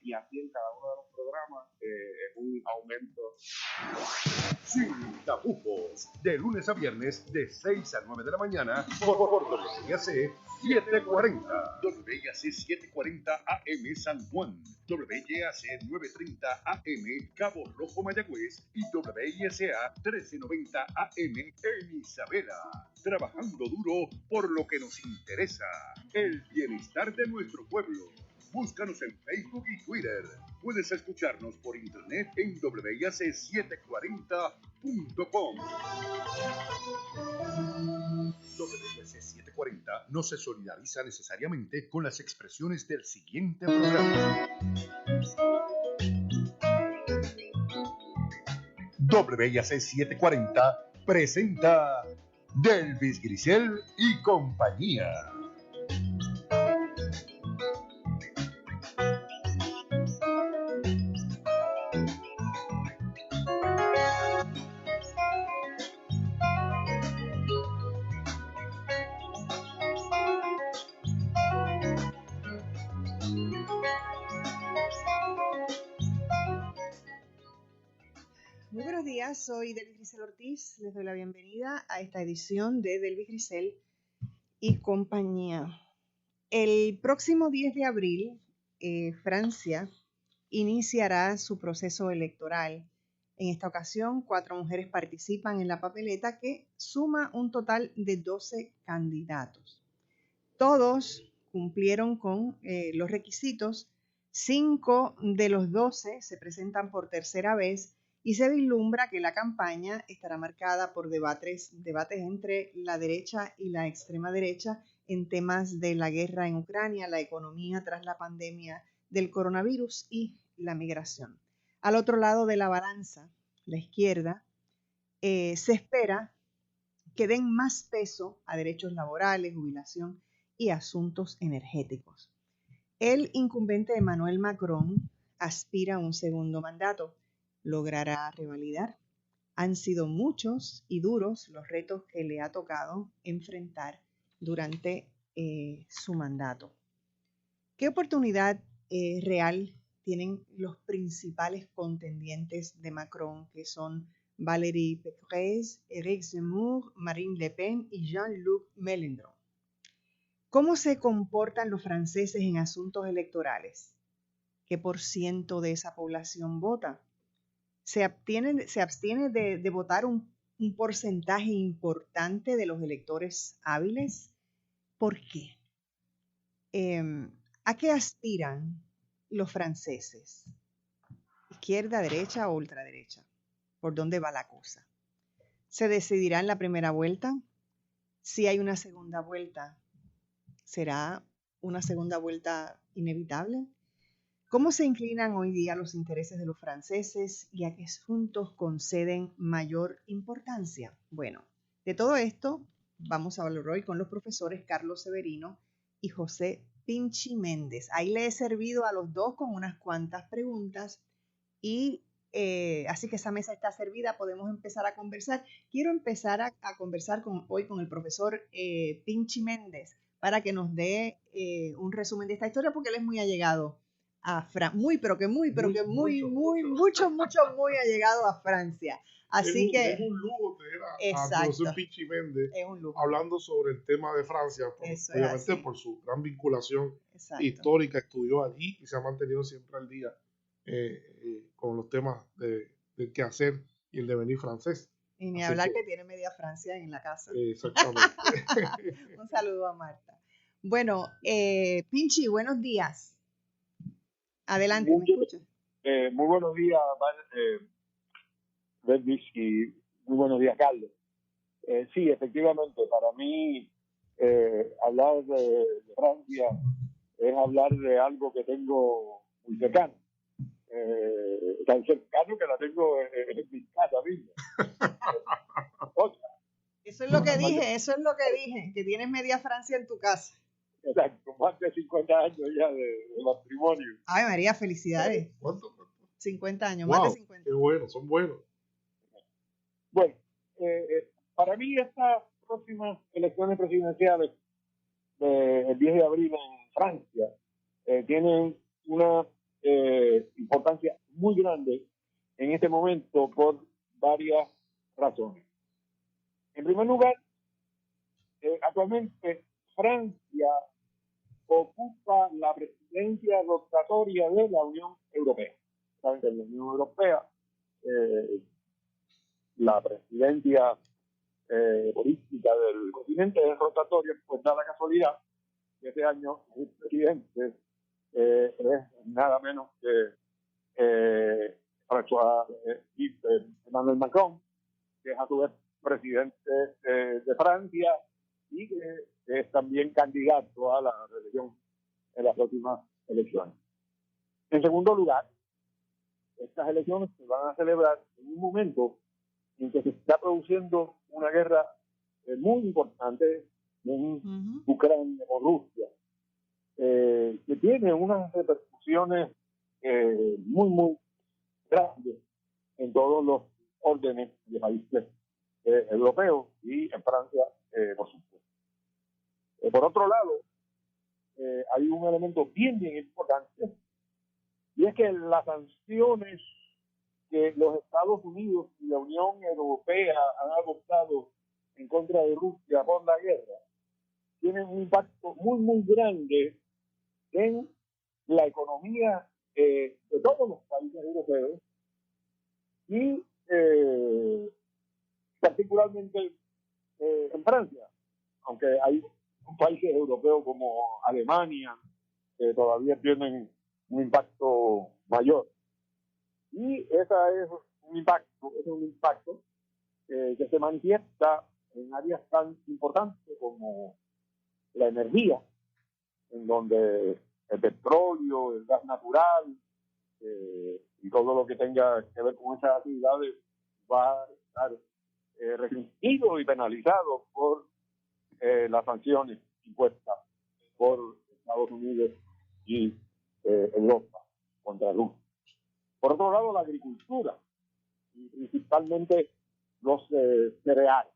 y así en cada uno de los programas es un aumento. Sin tapujos, de lunes a viernes de 6 a 9 de la mañana por WIAC 740. WIAC 740 AM San Juan, WIAC 930 AM Cabo Rojo Mayagüez y WISA 1390 AM en Isabela. Trabajando duro por lo que nos interesa, el bienestar de nuestro pueblo. Búscanos en Facebook y Twitter. Puedes escucharnos por internet en WIAC740.com. WIAC740 no se solidariza necesariamente con las expresiones del siguiente programa. WIAC740 presenta Delvis Grisel y compañía. Muy buenos días, soy Delvis Grisel Ortiz. Les doy la bienvenida a esta edición de Delvis Grisel y compañía. El próximo 10 de abril, Francia iniciará su proceso electoral. En esta ocasión, 4 mujeres participan en la papeleta que suma un total de 12 candidatos. Todos cumplieron con los requisitos. 5 de los 12 se presentan por tercera vez y se vislumbra que la campaña estará marcada por debates entre la derecha y la extrema derecha en temas de la guerra en Ucrania, la economía tras la pandemia del coronavirus y la migración. Al otro lado de la balanza, la izquierda, se espera que den más peso a derechos laborales, jubilación y asuntos energéticos. El incumbente Emmanuel Macron aspira a un segundo mandato. ¿Logrará revalidar? Han sido muchos y duros los retos que le ha tocado enfrentar durante su mandato. ¿Qué oportunidad real tienen los principales contendientes de Macron, que son Valérie Pécresse, Éric Zemmour, Marine Le Pen y Jean-Luc Mélenchon? ¿Cómo se comportan los franceses en asuntos electorales? ¿Qué % de esa población vota? Se abstiene de votar un porcentaje importante de los electores hábiles. ¿Por qué? ¿A qué aspiran los franceses? ¿Izquierda, derecha o ultraderecha? ¿Por dónde va la cosa? ¿Se decidirá en la primera vuelta? Si hay una segunda vuelta, ¿será una segunda vuelta inevitable? ¿Cómo se inclinan hoy día los intereses de los franceses y a qué asuntos conceden mayor importancia? Bueno, de todo esto vamos a hablar hoy con los profesores Carlos Severino y José Pinchi Méndez. Ahí le he servido a los dos con unas cuantas preguntas y así que esa mesa está servida, podemos empezar a conversar. Quiero empezar a conversar hoy con el profesor Pinchi Méndez para que nos dé un resumen de esta historia, porque él es muy allegado a muy allegado a Francia. Así es un lujo tener al profesor Pinchi Méndez hablando sobre el tema de Francia, obviamente por su gran vinculación histórica, estudió allí y se ha mantenido siempre al día con los temas del quehacer y el devenir francés. Y ni hablar que tiene media Francia en la casa. Exactamente. Un saludo a Marta. Bueno, Pinchi, buenos días. Adelante, ¿me escuchas? Muy buenos días, Delvis, y muy buenos días, Carlos. Sí, efectivamente, para mí hablar de Francia es hablar de algo que tengo muy cercano. Tan cercano que la tengo en mi casa misma. Eso es lo que dije, que tienes media Francia en tu casa. Exacto, más de 50 años ya de matrimonio. Ay, María, felicidades. ¿Cuánto? 50 años, wow, más de 50. Qué bueno, son buenos. Bueno, para mí estas próximas elecciones presidenciales del 10 de abril en Francia tienen una importancia muy grande en este momento por varias razones. En primer lugar, actualmente Francia ocupa la presidencia rotatoria de la Unión Europea. Saben que en la Unión Europea la presidencia política del continente es rotatoria, pues da la casualidad que este año el presidente es nada menos que Emmanuel Macron, que es a su vez presidente de Francia y que es también candidato a la reelección en las próximas elecciones. En segundo lugar, estas elecciones se van a celebrar en un momento en que se está produciendo una guerra muy importante en Ucrania con Rusia, que tiene unas repercusiones muy grandes en todos los órdenes de países europeos y en Francia, por supuesto. Por otro lado, hay un elemento bien importante, y es que las sanciones que los Estados Unidos y la Unión Europea han adoptado en contra de Rusia por la guerra tienen un impacto muy grande en la economía de todos los países europeos y particularmente en Francia, aunque hay países europeos como Alemania que todavía tienen un impacto mayor. Y ese es un impacto que se manifiesta en áreas tan importantes como la energía, en donde el petróleo, el gas natural y todo lo que tenga que ver con esas actividades va a estar restringido y penalizado por las sanciones impuestas por Estados Unidos y Europa contra Rusia. Por otro lado, la agricultura, y principalmente los cereales.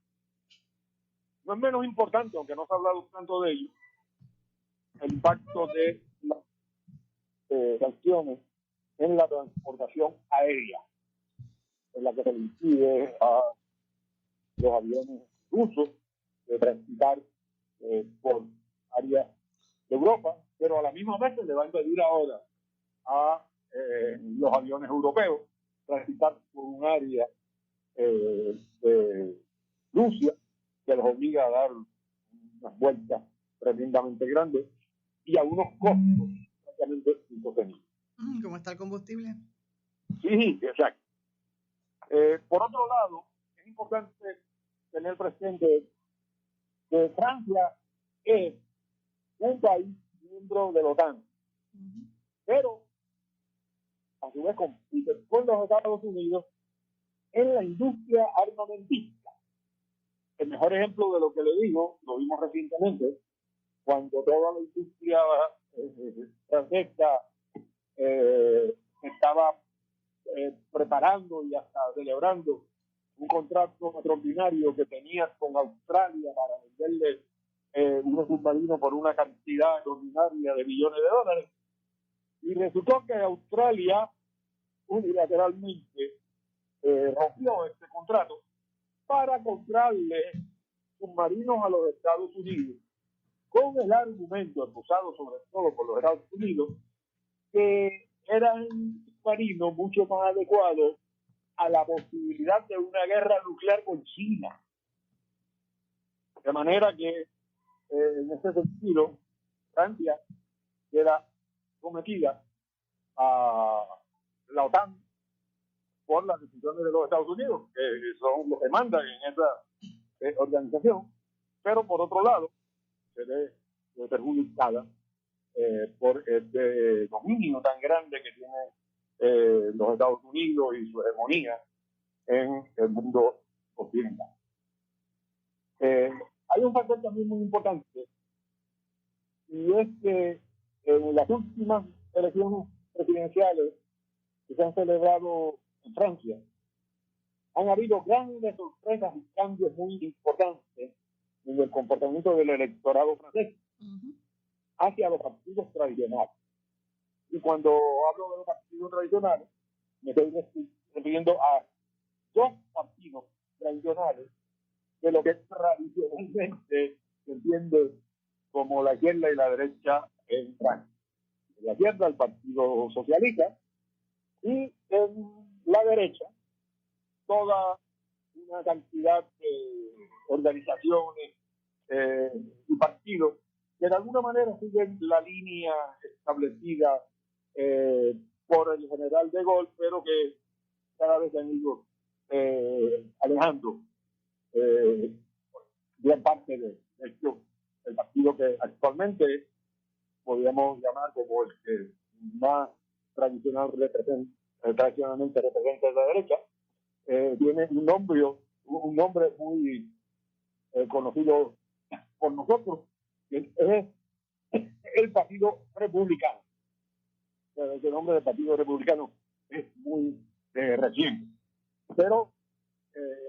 No es menos importante, aunque no se ha hablado tanto de ello, el impacto de las sanciones en la transportación aérea, en la que se le impide a los aviones rusos de transitar por áreas de Europa, pero a la misma vez se le va a impedir ahora a los aviones europeos transitar por un área de Rusia que los obliga a dar unas vueltas tremendamente grandes y a unos costos prácticamente insostenibles. ¿Cómo está el combustible? Sí, exacto. Por otro lado, es importante tener presente que Francia es un país miembro de la OTAN, pero a su vez compite con los Estados Unidos en la industria armamentista. El mejor ejemplo de lo que le digo lo vimos recientemente, cuando toda la industria francesa estaba preparando y hasta celebrando un contrato extraordinario que tenía con Australia para venderle unos submarinos por una cantidad extraordinaria de millones de dólares. Y resultó que Australia unilateralmente rompió este contrato para comprarle submarinos a los Estados Unidos, con el argumento impulsado sobre todo por los Estados Unidos, que eran submarinos mucho más adecuados a la posibilidad de una guerra nuclear con China. De manera que, en ese sentido, Francia queda sometida a la OTAN por las decisiones de los Estados Unidos, que son los que mandan en esa organización, pero por otro lado, se ve perjudicada por este dominio tan grande que tiene los Estados Unidos y su hegemonía en el mundo occidental. Hay un factor también muy importante, y es que en las últimas elecciones presidenciales que se han celebrado en Francia, han habido grandes sorpresas y cambios muy importantes en el comportamiento del electorado francés hacia los partidos tradicionales. Y cuando hablo de los partidos tradicionales, me estoy refiriendo a dos partidos tradicionales de lo que tradicionalmente se entiende como la izquierda y la derecha en Francia. En la izquierda, el Partido Socialista, y en la derecha, toda una cantidad de organizaciones y partidos que de alguna manera siguen la línea establecida por el general de Gaulle, pero que cada vez se han ido alejando gran parte de esto. El partido que actualmente podríamos llamar como el que más tradicionalmente representa la derecha, tiene un nombre muy conocido por nosotros, que es el Partido Republicano. El nombre del Partido Republicano es muy reciente, pero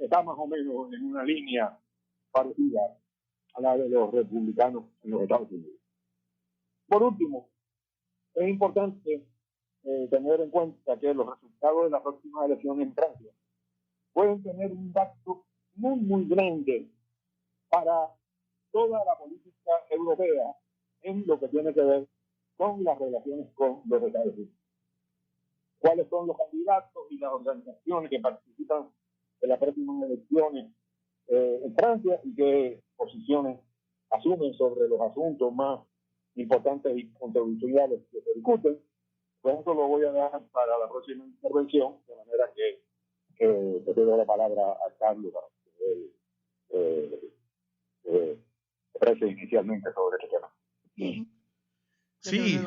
está más o menos en una línea parecida a la de los republicanos en los Estados Unidos. Por último, es importante tener en cuenta que los resultados de las próximas elecciones en Francia pueden tener un impacto muy grande para toda la política europea en lo que tiene que ver con las relaciones con los Estados Unidos. ¿Cuáles son los candidatos y las organizaciones que participan en las próximas elecciones en Francia y qué posiciones asumen sobre los asuntos más importantes y controversiales que se discuten? Pues eso lo voy a dejar para la próxima intervención, de manera que te doy la palabra a Carlos para que exprese inicialmente sobre este tema. Sí.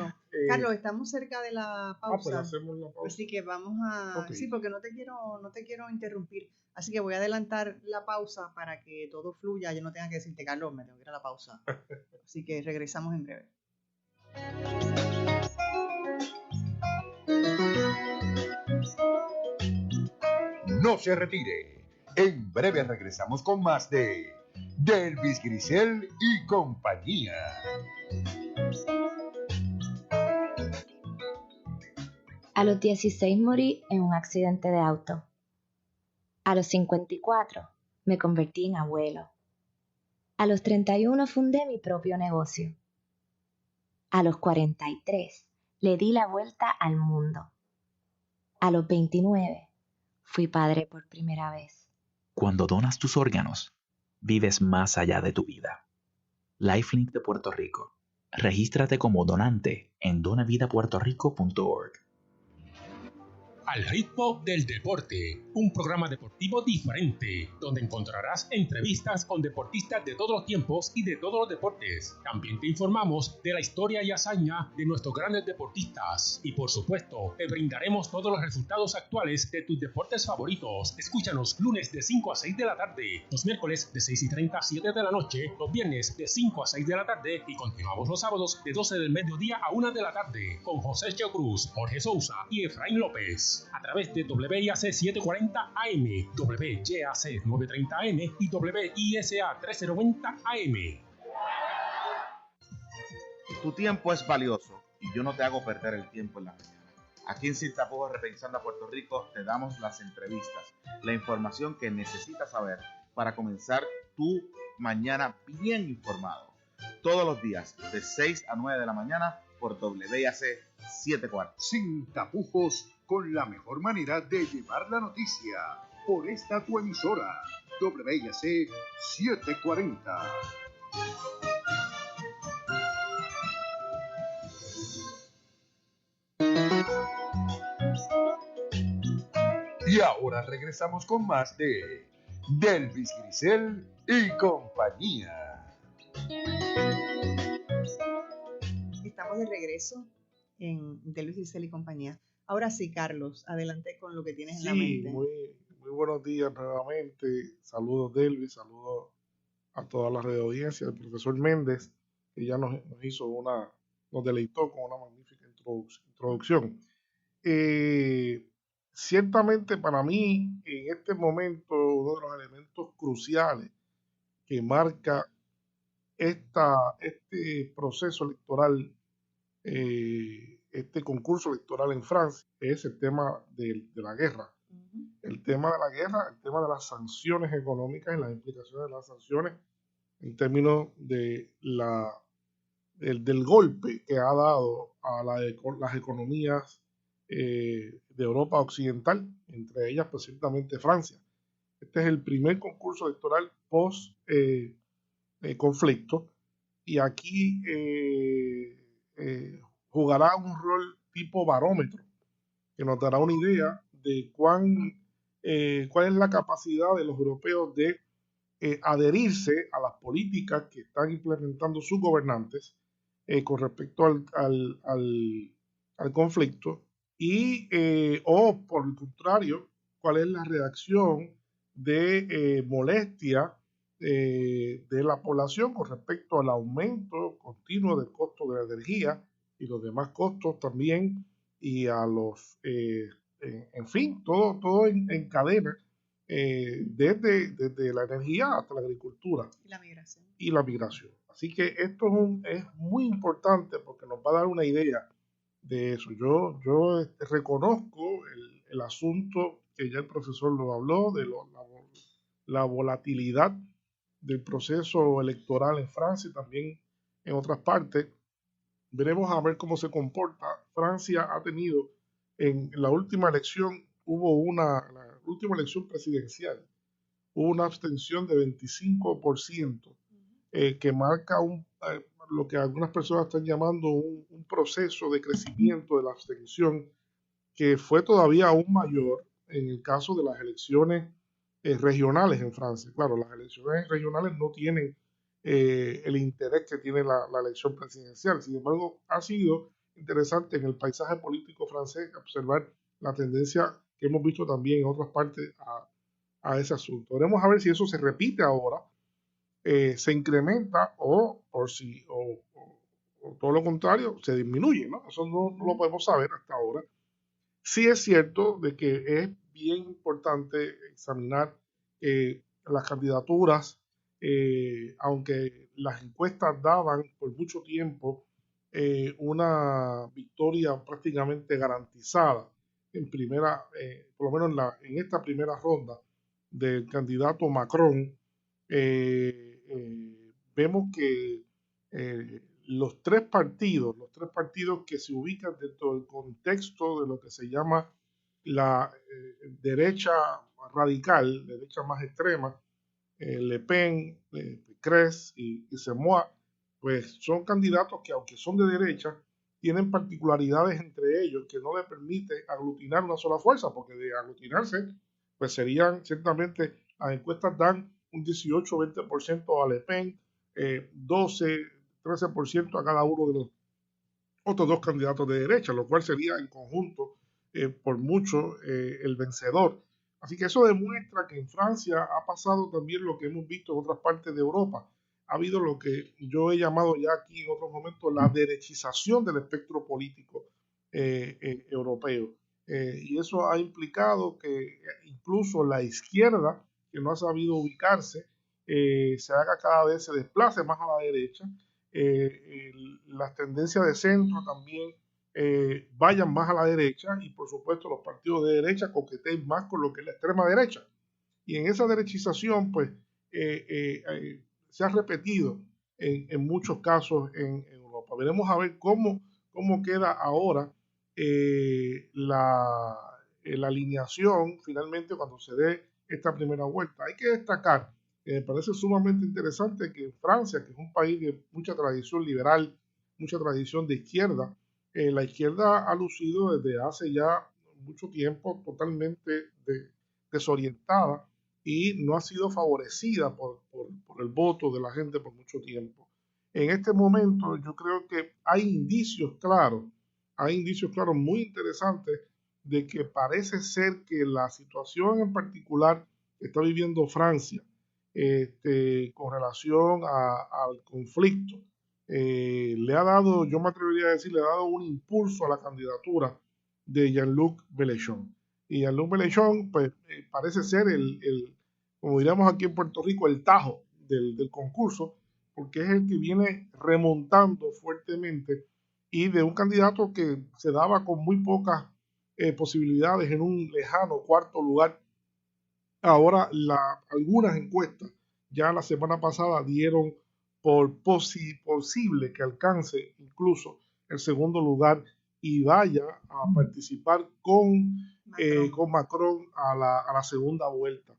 Carlos, estamos cerca de la pausa. Pues hacemos la pausa. Así que vamos a... Okay. Sí, porque no te quiero interrumpir. Así que voy a adelantar la pausa para que todo fluya. Yo no tenga que decirte, Carlos, me tengo que ir a la pausa. Así que regresamos en breve. No se retire. En breve regresamos con más de Delvis Grisel y compañía. A los 16 morí en un accidente de auto. A los 54 me convertí en abuelo. A los 31 fundé mi propio negocio. A los 43 le di la vuelta al mundo. A los 29 fui padre por primera vez. Cuando donas tus órganos, vives más allá de tu vida. Lifelink de Puerto Rico. Regístrate como donante en donavidapuertorico.org. Al ritmo del deporte, un programa deportivo diferente, donde encontrarás entrevistas con deportistas de todos los tiempos y de todos los deportes. También te informamos de la historia y hazaña de nuestros grandes deportistas. Y por supuesto, te brindaremos todos los resultados actuales de tus deportes favoritos. Escúchanos lunes de 5 a 6 de la tarde, los miércoles de 6:30 a 7 de la noche, los viernes de 5 a 6 de la tarde y continuamos los sábados de 12 del mediodía a 1 de la tarde con José Cheo Cruz, Jorge Sousa y Efraín López. A través de WIAC 740 AM, WYAC 930 AM y WISA 1390 AM. Tu tiempo es valioso y yo no te hago perder el tiempo en la mañana. Aquí en Sin Tapujos Repensando a Puerto Rico te damos las entrevistas, la información que necesitas saber para comenzar tu mañana bien informado. Todos los días de 6 a 9 de la mañana por WIAC 740. Sin tapujos, con la mejor manera de llevar la noticia. Por esta tu emisora, WIAC 740. Y ahora regresamos con más de Delvis Grisel y compañía. Estamos de regreso en Delvis Grisel y compañía. Ahora sí, Carlos, adelante con lo que tienes en la mente. Muy buenos días nuevamente. Saludos, Delvis, saludos a toda la red de audiencia, el profesor Méndez, que ya nos deleitó con una magnífica introducción. Ciertamente para mí, en este momento, uno de los elementos cruciales que marca este proceso electoral este concurso electoral en Francia es el tema de la guerra. El tema de la guerra, el tema de las sanciones económicas y las implicaciones de las sanciones en términos de del golpe que ha dado a las economías de Europa Occidental, entre ellas pues ciertamente Francia. Este es el primer concurso electoral post conflicto y aquí jugará un rol tipo barómetro que nos dará una idea de cuál es la capacidad de los europeos de adherirse a las políticas que están implementando sus gobernantes con respecto al conflicto y o por el contrario, cuál es la reacción de molestia de la población con respecto al aumento continuo del costo de la energía y los demás costos también y a los, en fin, todo en cadena, desde la energía hasta la agricultura y la migración. Así que esto es muy importante porque nos va a dar una idea de eso. Yo reconozco el asunto que ya el profesor lo habló, de la volatilidad del proceso electoral en Francia y también en otras partes. Veremos a ver cómo se comporta. Francia ha tenido en la última elección, la última elección presidencial, hubo una abstención de 25%, que marca lo que algunas personas están llamando un proceso de crecimiento de la abstención, que fue todavía aún mayor en el caso de las elecciones regionales en Francia. Claro, las elecciones regionales no tienen el interés que tiene la elección presidencial. Sin embargo, ha sido interesante en el paisaje político francés observar la tendencia que hemos visto también en otras partes a ese asunto. Veremos a ver si eso se repite ahora, se incrementa o todo lo contrario, se disminuye, ¿no? Eso no lo podemos saber hasta ahora. Sí es cierto de que es bien importante examinar las candidaturas, aunque las encuestas daban por mucho tiempo una victoria prácticamente garantizada en primera, por lo menos en esta primera ronda del candidato Macron. Vemos que los tres partidos que se ubican dentro del contexto de lo que se llama la derecha radical, derecha más extrema, Le Pen, Pécresse y Zemmour, pues son candidatos que, aunque son de derecha, tienen particularidades entre ellos que no le permite aglutinar una sola fuerza, porque de aglutinarse, pues serían ciertamente, las encuestas dan un 18-20% a Le Pen, 12-13% a cada uno de los otros dos candidatos de derecha, lo cual sería en conjunto por mucho el vencedor. Así que eso demuestra que en Francia ha pasado también lo que hemos visto en otras partes de Europa. Ha habido lo que yo he llamado ya aquí en otros momentos la derechización del espectro político europeo. Y eso ha implicado que incluso la izquierda, que no ha sabido ubicarse, se haga cada vez, se desplace más a la derecha. Las tendencias de centro también vayan más a la derecha y por supuesto los partidos de derecha coqueteen más con lo que es la extrema derecha. Y en esa derechización pues se ha repetido en muchos casos en Europa. Veremos a ver cómo queda ahora la alineación finalmente cuando se dé esta primera vuelta. Hay que destacar, me parece sumamente interesante que en Francia, que es un país de mucha tradición liberal, mucha tradición de izquierda, la izquierda ha lucido desde hace ya mucho tiempo totalmente desorientada y no ha sido favorecida por el voto de la gente por mucho tiempo. En este momento yo creo que hay indicios claros muy interesantes de que parece ser que la situación en particular que está viviendo Francia con relación al conflicto le ha dado, yo me atrevería a decir, le ha dado un impulso a la candidatura de Jean-Luc Mélenchon. Y Jean-Luc Mélenchon pues, parece ser como diríamos aquí en Puerto Rico, el tajo del concurso, porque es el que viene remontando fuertemente y de un candidato que se daba con muy pocas posibilidades en un lejano cuarto lugar. Ahora algunas encuestas ya la semana pasada dieron por posible que alcance incluso el segundo lugar y vaya a participar con Macron a la segunda vuelta,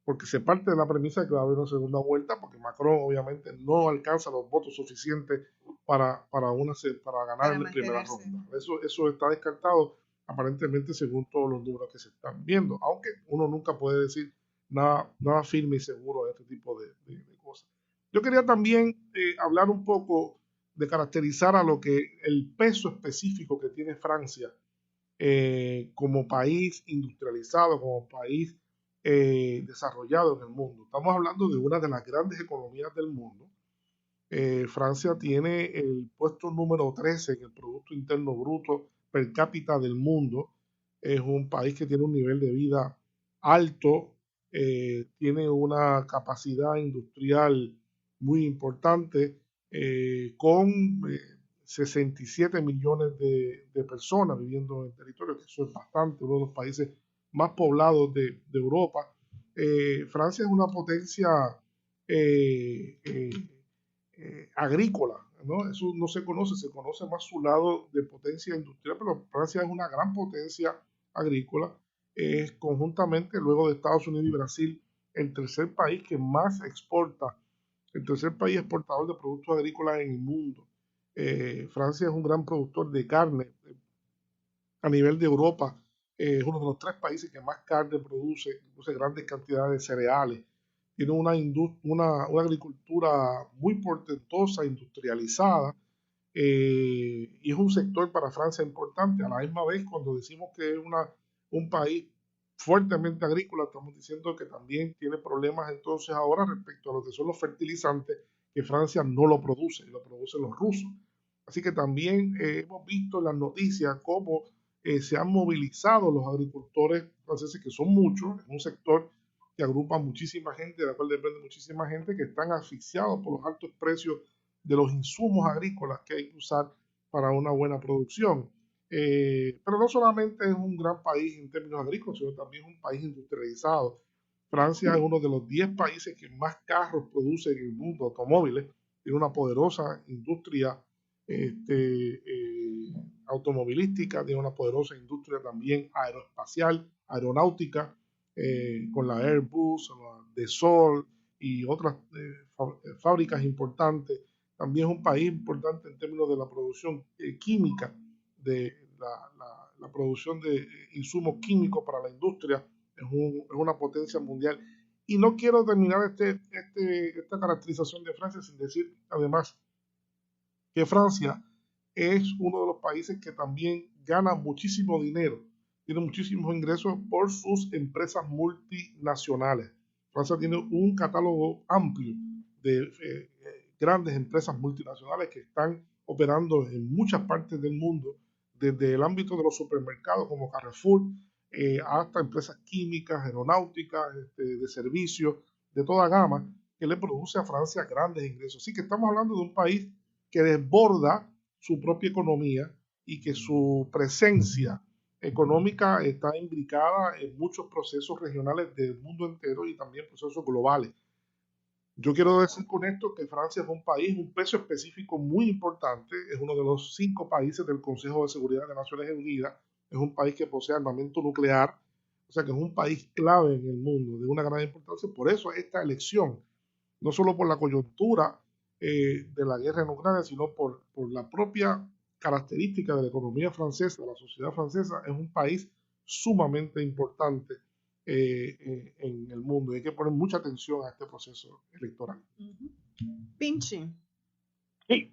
porque se parte de la premisa de que va a haber una segunda vuelta, porque Macron obviamente no alcanza los votos suficientes para ganar en la primera ronda. Eso está descartado aparentemente según todos los números que se están viendo, aunque uno nunca puede decir nada firme y seguro de este tipo de cosas. Yo quería también hablar un poco de caracterizar a lo que el peso específico que tiene Francia como país industrializado, como país desarrollado en el mundo. Estamos hablando de una de las grandes economías del mundo. Francia tiene el puesto número 13 en el Producto Interno Bruto per cápita del mundo. Es un país que tiene un nivel de vida alto, tiene una capacidad industrial muy importante, con 67 millones de personas viviendo en el territorio, que eso es bastante, uno de los países más poblados de Europa. Francia es una potencia agrícola, ¿no? Eso no se conoce más su lado de potencia industrial, pero Francia es una gran potencia agrícola. Es conjuntamente, luego de Estados Unidos y Brasil, el tercer país que más exporta, el tercer país exportador de productos agrícolas en el mundo. Francia es un gran productor de carne. A nivel de Europa, es uno de los 3 países que más carne produce grandes cantidades de cereales. Tiene una agricultura muy portentosa, industrializada, y es un sector para Francia importante. A la misma vez, cuando decimos que es un país fuertemente agrícola, estamos diciendo que también tiene problemas entonces ahora respecto a lo que son los fertilizantes, que Francia no lo produce, lo producen los rusos. Así que también hemos visto en las noticias cómo se han movilizado los agricultores franceses, que son muchos, es un sector que agrupa muchísima gente, de la cual depende muchísima gente, que están asfixiados por los altos precios de los insumos agrícolas que hay que usar para una buena producción. Pero no solamente es un gran país en términos agrícolas, sino también es un país industrializado. Francia es uno de los 10 países que más carros produce en el mundo, automóviles. Tiene una poderosa industria automovilística, tiene una poderosa industria también aeroespacial, aeronáutica, con la Airbus, la Dassault y otras fábricas importantes. También es un país importante en términos de la producción química, de la producción de insumos químicos para la industria. Es una potencia mundial. Y no quiero terminar esta caracterización de Francia sin decir, además, que Francia es uno de los países que también gana muchísimo dinero, tiene muchísimos ingresos por sus empresas multinacionales. Francia tiene un catálogo amplio de grandes empresas multinacionales que están operando en muchas partes del mundo, desde el ámbito de los supermercados como Carrefour, hasta empresas químicas, aeronáuticas, de servicios, de toda gama, que le produce a Francia grandes ingresos. Así que estamos hablando de un país que desborda su propia economía y que su presencia económica está imbricada en muchos procesos regionales del mundo entero y también procesos globales. Yo quiero decir con esto que Francia es un país, un peso específico muy importante, es uno de los 5 países del Consejo de Seguridad de Naciones Unidas, es un país que posee armamento nuclear, o sea que es un país clave en el mundo, de una gran importancia. Por eso esta elección, no solo por la coyuntura de la guerra en Ucrania, sino por la propia característica de la economía francesa, de la sociedad francesa, es un país sumamente importante en el mundo. Hay que poner mucha atención a este proceso electoral. Pinchi. Sí,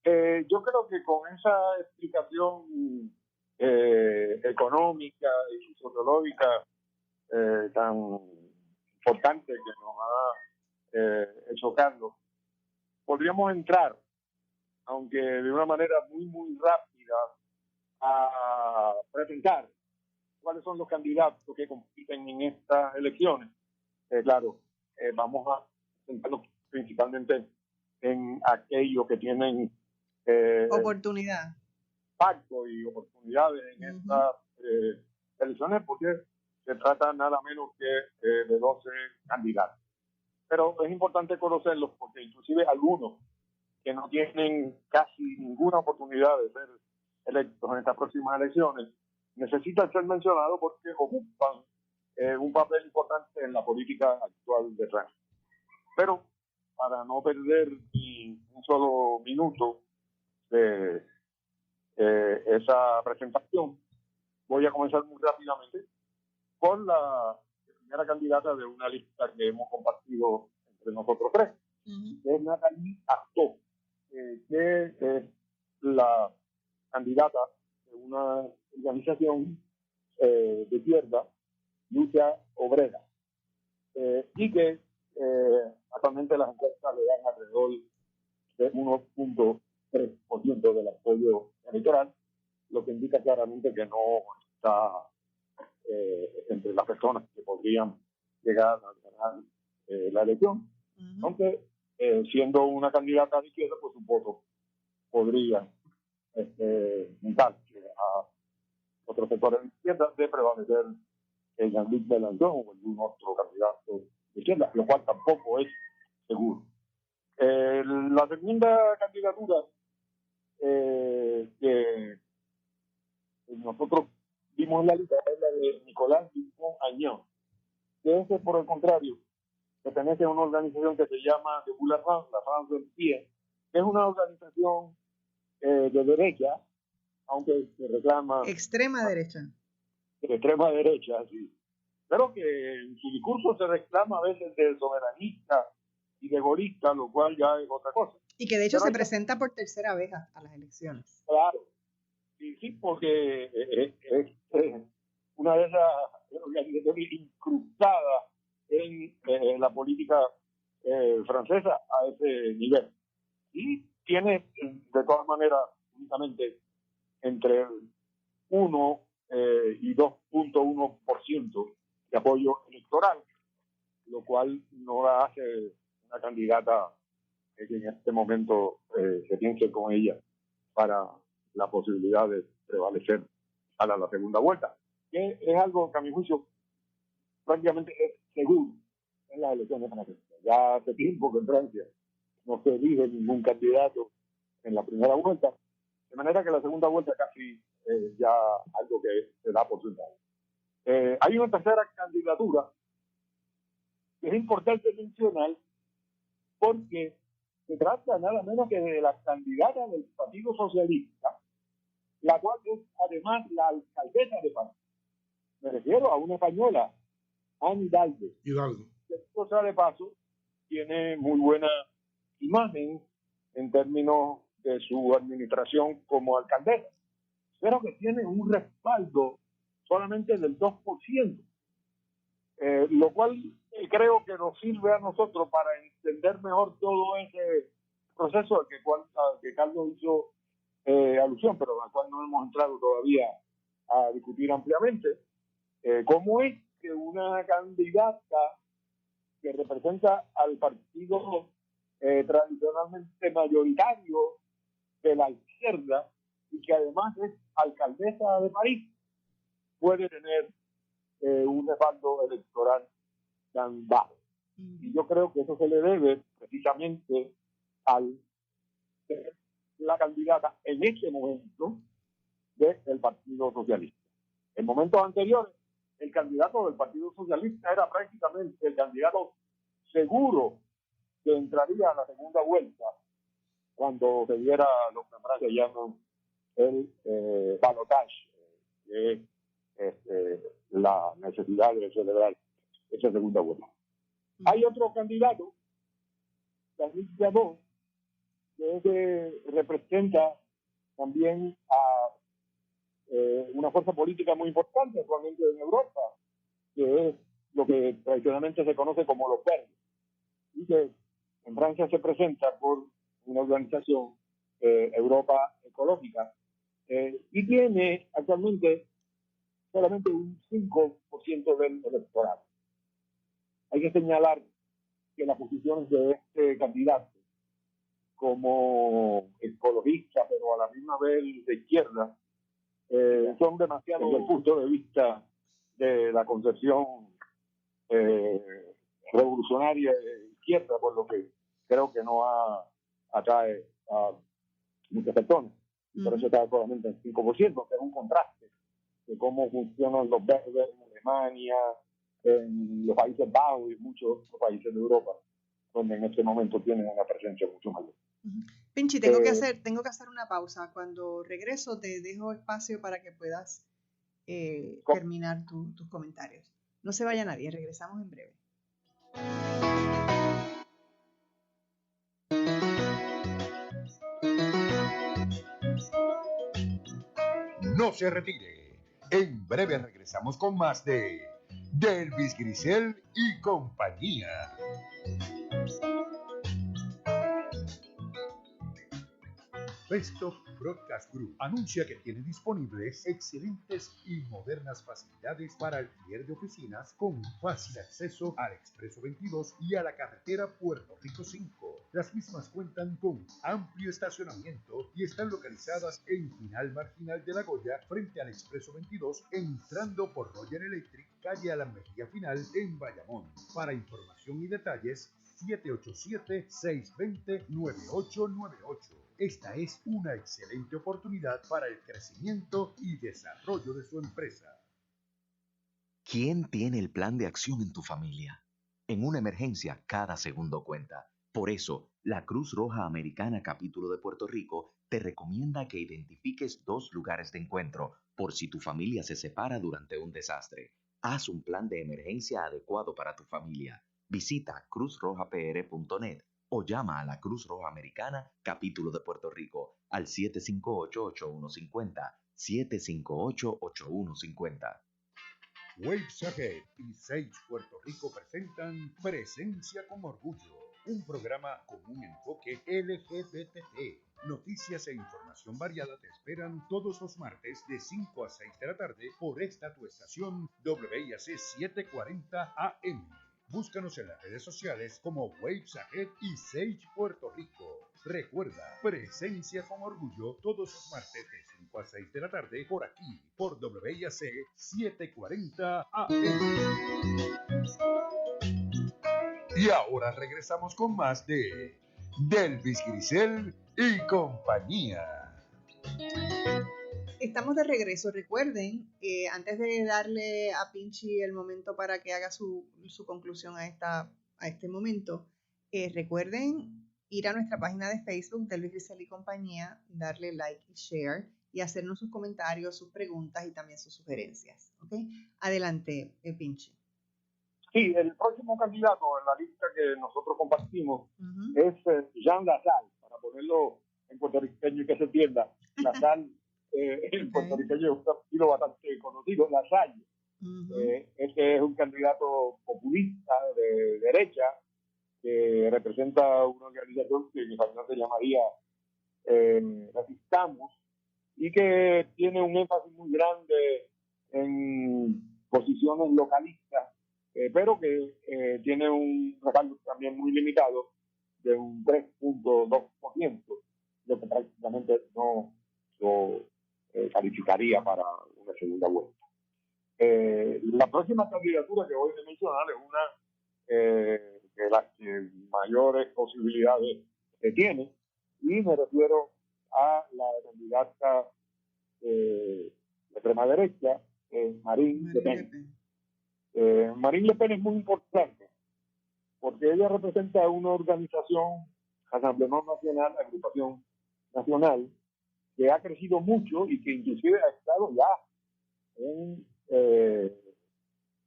yo creo que con esa explicación económica y sociológica tan importante que nos ha hecho Carlos, podríamos entrar, aunque de una manera muy, muy rápida, a presentar cuáles son los candidatos que compiten en estas elecciones. Claro, vamos a centrarnos principalmente en aquellos que tienen oportunidad pacto y oportunidades en estas elecciones, porque se trata nada menos que de 12 candidatos. Pero es importante conocerlos porque inclusive algunos que no tienen casi ninguna oportunidad de ser electos en estas próximas elecciones necesitan ser mencionados porque ocupan un papel importante en la política actual de Francia. Pero para no perder ni un solo minuto de esa presentación, voy a comenzar muy rápidamente con la primera candidata de una lista que hemos compartido entre nosotros tres, que es Nathalie Arthaud, que es la candidata de una organización de izquierda, lucha obrera, y que actualmente las encuestas le dan alrededor de 1.3% del apoyo electoral, lo que indica claramente que no está entre las personas que podrían llegar a ganar la elección, aunque siendo una candidata de izquierda, pues su voto podría juntarse a otros sectores de izquierda de prevalecer el Jean-Luc Mélenchon o algún otro candidato de izquierda, lo cual tampoco es seguro. La segunda candidatura que nosotros vimos en la lista es la de Nicolas Dupont-Aignan, que ese, por el contrario, pertenece a una organización que se llama Debout la France en pie, que es una organización de derecha, aunque se reclama... Extrema derecha. De extrema derecha, sí. Pero que en su discurso se reclama a veces de soberanista y de golista, lo cual ya es otra cosa. Y que de hecho se presenta por tercera vez a las elecciones. Claro. Sí, porque es una de esas organizaciones incrustadas en la política francesa a ese nivel. Y tiene, de todas maneras, únicamente entre 1 y 2.1% de apoyo electoral, lo cual no la hace una candidata que en este momento se piense con ella para la posibilidad de prevalecer a la segunda vuelta, que es algo que a mi juicio prácticamente es seguro en las elecciones francesas. Ya hace tiempo que en Francia no se elige ningún candidato en la primera vuelta, de manera que la segunda vuelta casi ya algo que se da por sentado. Hay una tercera candidatura que es importante mencionar porque se trata nada menos que de la candidata del Partido Socialista, la cual es además la alcaldesa de París. Me refiero a una española, Anne Hidalgo. Que, o sea, de paso, tiene muy buena imagen en términos de su administración como alcaldesa, pero que tiene un respaldo solamente del 2%, lo cual creo que nos sirve a nosotros para entender mejor todo ese proceso al que Carlos hizo alusión, pero al cual no hemos entrado todavía a discutir ampliamente. ¿Cómo es que una candidata que representa al partido tradicionalmente mayoritario de la izquierda y que además es alcaldesa de París puede tener un respaldo electoral tan bajo? Y yo creo que eso se le debe precisamente al ser la candidata en este momento del Partido Socialista. En momentos anteriores, el candidato del Partido Socialista era prácticamente el candidato seguro que entraría a la segunda vuelta cuando se diera lo que en Francia llaman el balotage, que es la necesidad de celebrar esa segunda vuelta. Hay otro candidato, Jean-Luc Mélenchon, que representa también a una fuerza política muy importante actualmente en Europa, que es lo que tradicionalmente se conoce como los verdes, y que en Francia se presenta por una organización, Europa Ecológica, y tiene actualmente solamente un 5% del electorado. Hay que señalar que las posiciones de este candidato como ecologista, pero a la misma vez de izquierda, son demasiado desde el punto de vista de la concepción revolucionaria de izquierda, por lo que creo que no atrae a muchas personas. Por eso está solamente en 5%, que es un contraste de cómo funcionan los verdes en Alemania, en los Países Bajos y muchos otros países de Europa, donde en este momento tienen una presencia mucho mayor. Pinchi, tengo que hacer una pausa. Cuando regreso te dejo espacio para que puedas terminar tus comentarios. No se vaya nadie, regresamos en breve. No se retire. En breve regresamos con más de Delvis Grisel y compañía. Best of Broadcast Group anuncia que tiene disponibles excelentes y modernas facilidades para alquiler de oficinas con fácil acceso al Expreso 22 y a la carretera Puerto Rico 5. Las mismas cuentan con amplio estacionamiento y están localizadas en Final Marginal de La Goya, frente al Expreso 22, entrando por Roger Electric, calle Alan Mejía Final, en Bayamón. Para información y detalles, 787-620-9898. Esta es una excelente oportunidad para el crecimiento y desarrollo de su empresa. ¿Quién tiene el plan de acción en tu familia? En una emergencia, cada segundo cuenta. Por eso, la Cruz Roja Americana Capítulo de Puerto Rico te recomienda que identifiques 2 lugares de encuentro por si tu familia se separa durante un desastre. Haz un plan de emergencia adecuado para tu familia. Visita cruzrojapr.net o llama a la Cruz Roja Americana Capítulo de Puerto Rico al 758-8150, 758-8150. Waves Ahead y Sage Puerto Rico presentan Presencia con Orgullo, un programa con un enfoque LGBT. Noticias e información variada te esperan todos los martes de 5 a 6 de la tarde por esta tu estación WIAC 740 AM. Búscanos en las redes sociales como Waves Ahead y Sage Puerto Rico. Recuerda, Presencia con Orgullo todos los martes de 5 a 6 de la tarde por aquí, por WIAC 740 AM. Y ahora regresamos con más de Delvis Grisel y compañía. Estamos de regreso. Recuerden, antes de darle a Pinchi el momento para que haga su conclusión a este momento, recuerden ir a nuestra página de Facebook, Delvis Grisel y compañía, darle like y share y hacernos sus comentarios, sus preguntas y también sus sugerencias. ¿Okay? Adelante, Pinchi. Sí, el próximo candidato en la lista que nosotros compartimos es Jean Lassalle, para ponerlo en puertorriqueño y que se entienda. Lassalle el puertorriqueño es un estilo bastante conocido, Lassalle. Este es un candidato populista de derecha que representa una organización que en español se llamaría Resistamos, y que tiene un énfasis muy grande en posiciones localistas, pero que tiene un respaldo también muy limitado de un 3.2%, lo que prácticamente no lo calificaría para una segunda vuelta. La próxima candidatura que voy a mencionar es una de las que mayores posibilidades tiene, y me refiero a la candidata de extrema derecha, Marine Le Pen. Marine Le Pen es muy importante porque ella representa una organización, Rassemblement National, agrupación nacional, que ha crecido mucho y que inclusive ha estado ya en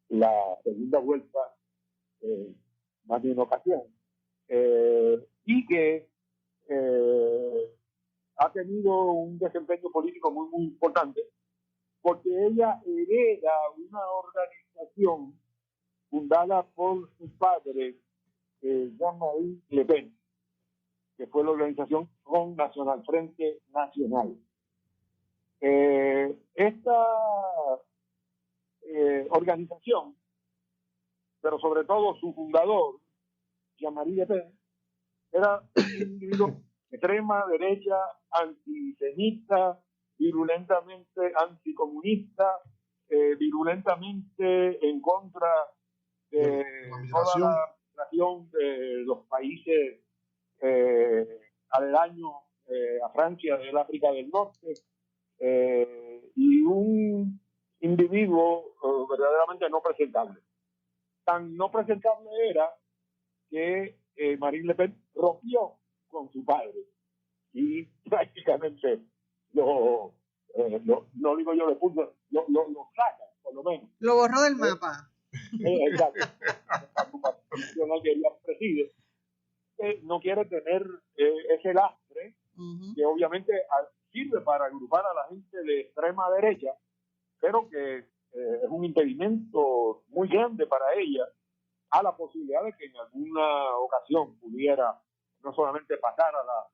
la segunda vuelta más de una ocasión, y que ha tenido un desempeño político muy, muy importante, porque ella hereda una organización fundada por su padre, Jean-Marie Le Pen, que fue la organización Front National, Frente Nacional. Esta organización, pero sobre todo su fundador, Jean-Marie Le Pen, era un individuo extrema derecha, antisemita, virulentamente anticomunista, virulentamente en contra de toda la migración de los países aledaños a Francia, del África del Norte, y un individuo verdaderamente no presentable. Tan no presentable era que Marine Le Pen rompió con su padre y prácticamente no digo yo, lo saca, por lo menos. Lo borró del mapa. Exacto. La que ella preside no quiere tener ese lastre que obviamente sirve para agrupar a la gente de extrema derecha, pero que es un impedimento muy grande para ella a la posibilidad de que en alguna ocasión pudiera no solamente pasar a la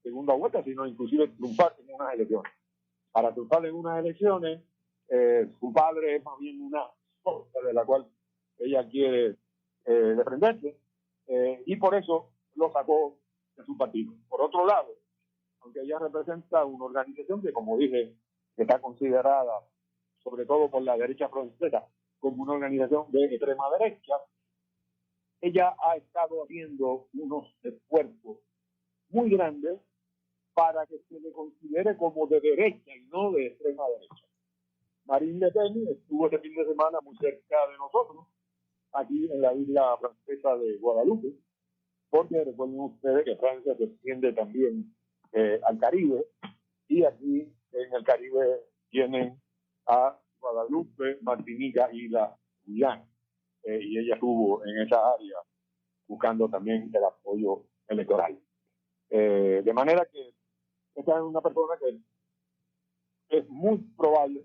segunda vuelta, sino inclusive triunfar en unas elecciones. Para triunfar en unas elecciones, su padre es más bien una cosa de la cual ella quiere defenderse, y por eso lo sacó de su partido. Por otro lado, aunque ella representa una organización que, como dije, está considerada, sobre todo por la derecha francesa, como una organización de extrema derecha, ella ha estado haciendo unos esfuerzos muy grandes para que se le considere como de derecha y no de extrema derecha. Marine Le Pen estuvo este fin de semana muy cerca de nosotros, aquí en la isla francesa de Guadalupe, porque recuerden ustedes que Francia se extiende también al Caribe, y aquí en el Caribe tienen a Guadalupe, Martinica y la Guyana, y ella estuvo en esa área buscando también el apoyo electoral. De manera que esta es una persona que es muy probable,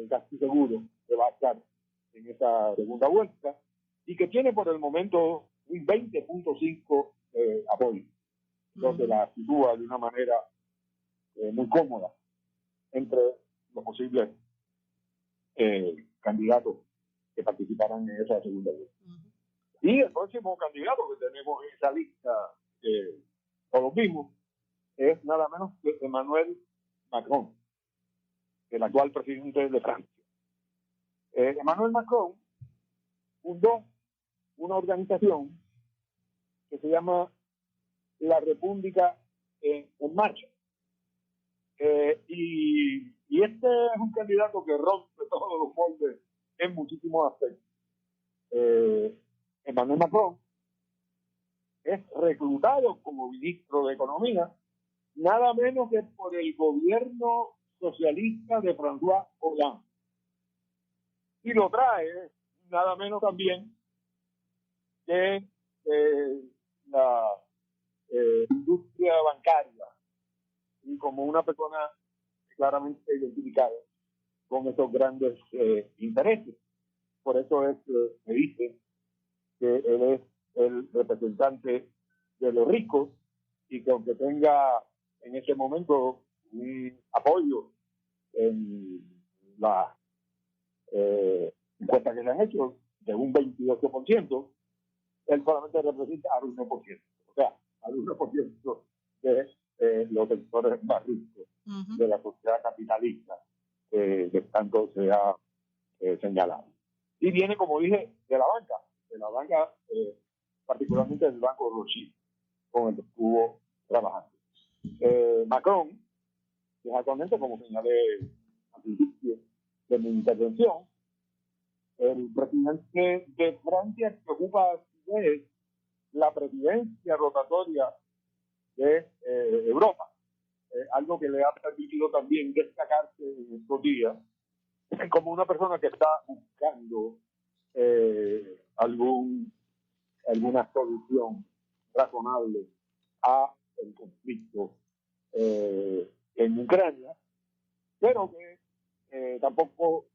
casi seguro, que va a estar en esa segunda vuelta, y que tiene por el momento un 20.5 apoyo. Entonces la sitúa de una manera muy cómoda entre los posibles candidatos que participarán en esa segunda vuelta. Y el próximo candidato que tenemos en esa lista, todos vimos, es nada menos que Emmanuel Macron, el actual presidente de Francia. Emmanuel Macron fundó una organización que se llama La República en Marcha. Y este es un candidato que rompe todos los moldes en muchísimos aspectos. Emmanuel Macron es reclutado como ministro de Economía nada menos que por el gobierno socialista de François Hollande. Y lo trae nada menos también que la industria bancaria, y como una persona claramente identificada con esos grandes intereses. Por eso es que me dice que él es el representante de los ricos, y que aunque tenga en ese momento un apoyo en la encuesta que se han hecho de un 28%, él solamente representa al 1%, o sea, al 1% de los sectores más ricos de la sociedad capitalista que tanto se ha señalado. Y viene, como dije, de la banca, particularmente del Banco Rothschild, con el que estuvo trabajando. Macron, que es actualmente, como señalé al principio de mi intervención, el presidente de Francia, que ocupa la presidencia rotatoria de Europa, algo que le ha permitido también destacarse en estos días como una persona que está buscando alguna solución razonable a el conflicto en Ucrania, pero que tampoco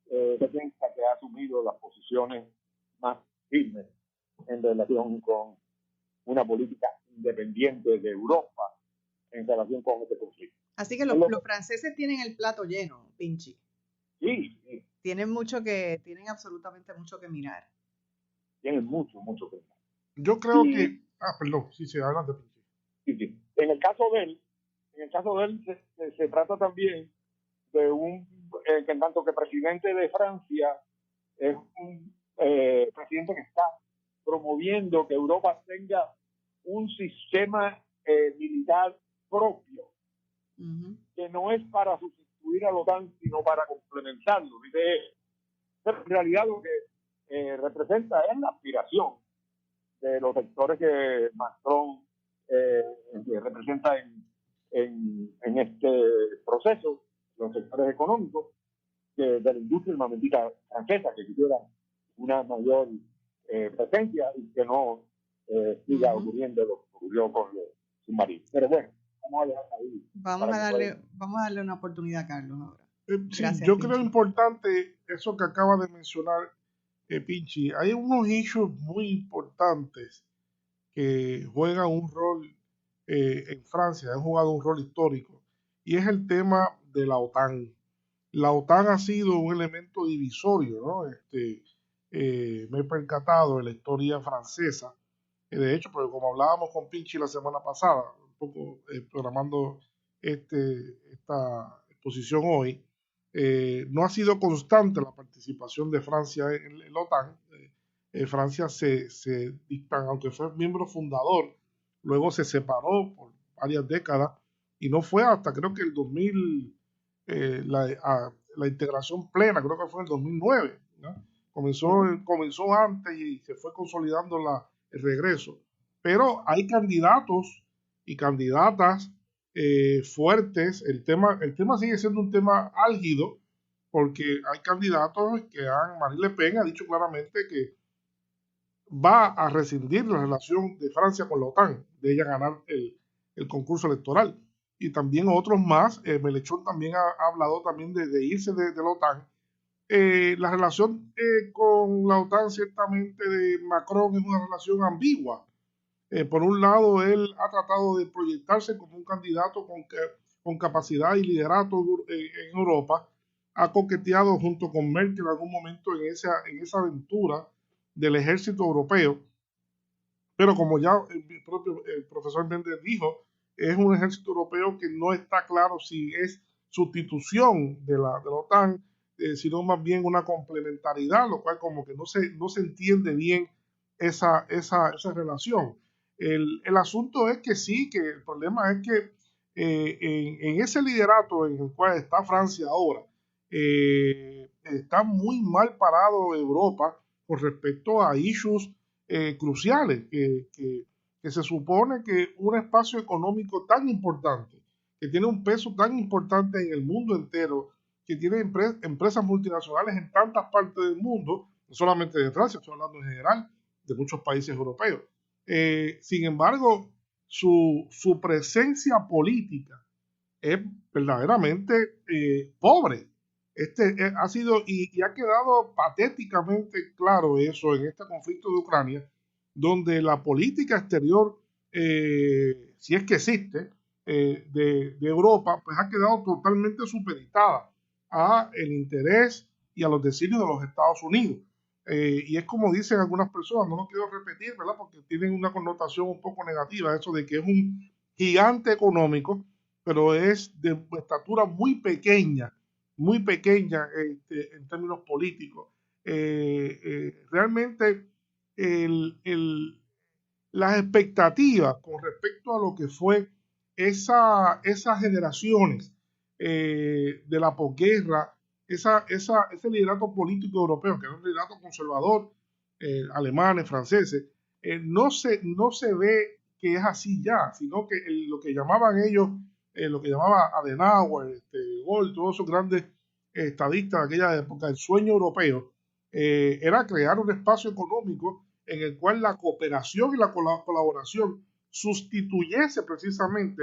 se piensa que ha asumido las posiciones más firmes en relación con una política independiente de Europa en relación con este conflicto. Así que los franceses tienen el plato lleno, Pinchi. Sí. Tienen absolutamente mucho que mirar. Tienen mucho que mirar. Yo creo que... perdón, sí, adelante, Pinchi. Sí. En el caso de él se trata también de que en tanto que presidente de Francia es un presidente que está promoviendo que Europa tenga un sistema militar propio, que no es para sustituir a la OTAN, sino para complementarlo. Pero en realidad lo que representa es la aspiración de los sectores que Macron que representa en este proceso, los sectores económicos de la industria armamentista francesa, que quisiera una mayor presencia y que no siga ocurriendo lo que ocurrió con los submarinos. Pero bueno, vamos a dejar ahí. Vamos a darle una oportunidad a Carlos ahora. Gracias, yo creo importante eso que acaba de mencionar Pinchi. Hay unos issues muy importantes que juegan un rol en Francia, han jugado un rol histórico, y es el tema de la OTAN. La OTAN ha sido un elemento divisorio, ¿no? Me he percatado en la historia francesa, de hecho, pero como hablábamos con Pinchi la semana pasada, un poco programando esta exposición hoy, no ha sido constante la participación de Francia en la OTAN. Francia aunque fue miembro fundador, luego se separó por varias décadas y no fue hasta creo que el 2000, la integración plena, creo que fue en el 2009, ¿no? Comenzó antes y se fue consolidando el regreso. Pero hay candidatos y candidatas fuertes. El tema sigue siendo un tema álgido porque hay candidatos Marine Le Pen ha dicho claramente que va a rescindir la relación de Francia con la OTAN, de ella ganar el concurso electoral. Y también otros más, Mélenchon también ha hablado también de irse de la OTAN. La relación con la OTAN ciertamente de Macron es una relación ambigua. Por un lado, él ha tratado de proyectarse como un candidato con capacidad y liderato en Europa. Ha coqueteado junto con Merkel en algún momento en esa aventura del ejército europeo. Pero como ya el profesor Méndez dijo, es un ejército europeo que no está claro si es sustitución de la OTAN, sino más bien una complementariedad, lo cual como que no se entiende bien esa relación. El asunto es que sí, que el problema es que en ese liderato en el cual está Francia ahora, está muy mal parado Europa con respecto a issues cruciales, que se supone que un espacio económico tan importante, que tiene un peso tan importante en el mundo entero, que tiene empresas multinacionales en tantas partes del mundo, no solamente de Francia, estoy hablando en general de muchos países europeos. Sin embargo, su presencia política es verdaderamente pobre. Ha sido y ha quedado patéticamente claro eso en este conflicto de Ucrania, donde la política exterior, si es que existe, de Europa, pues ha quedado totalmente supeditada a el interés y a los designios de los Estados Unidos. Y es como dicen algunas personas, no lo quiero repetir, ¿verdad? Porque tienen una connotación un poco negativa, eso de que es un gigante económico, pero es de estatura muy pequeña en términos políticos. Realmente las expectativas con respecto a lo que fue esas generaciones de la posguerra, ese liderato político europeo, que era un liderato conservador, alemanes, franceses, no se ve que es así ya, sino que lo que llamaban ellos, lo que llamaba Adenauer, Gaulle, todos esos grandes estadistas de aquella época, el sueño europeo, era crear un espacio económico en el cual la cooperación y la colaboración sustituyese precisamente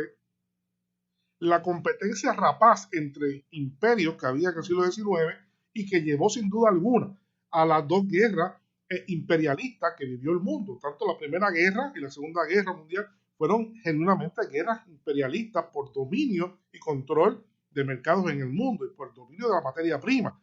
la competencia rapaz entre imperios que había en el siglo XIX y que llevó sin duda alguna a las dos guerras imperialistas que vivió el mundo. Tanto la Primera Guerra y la Segunda Guerra Mundial fueron genuinamente guerras imperialistas por dominio y control de mercados en el mundo y por dominio de la materia prima.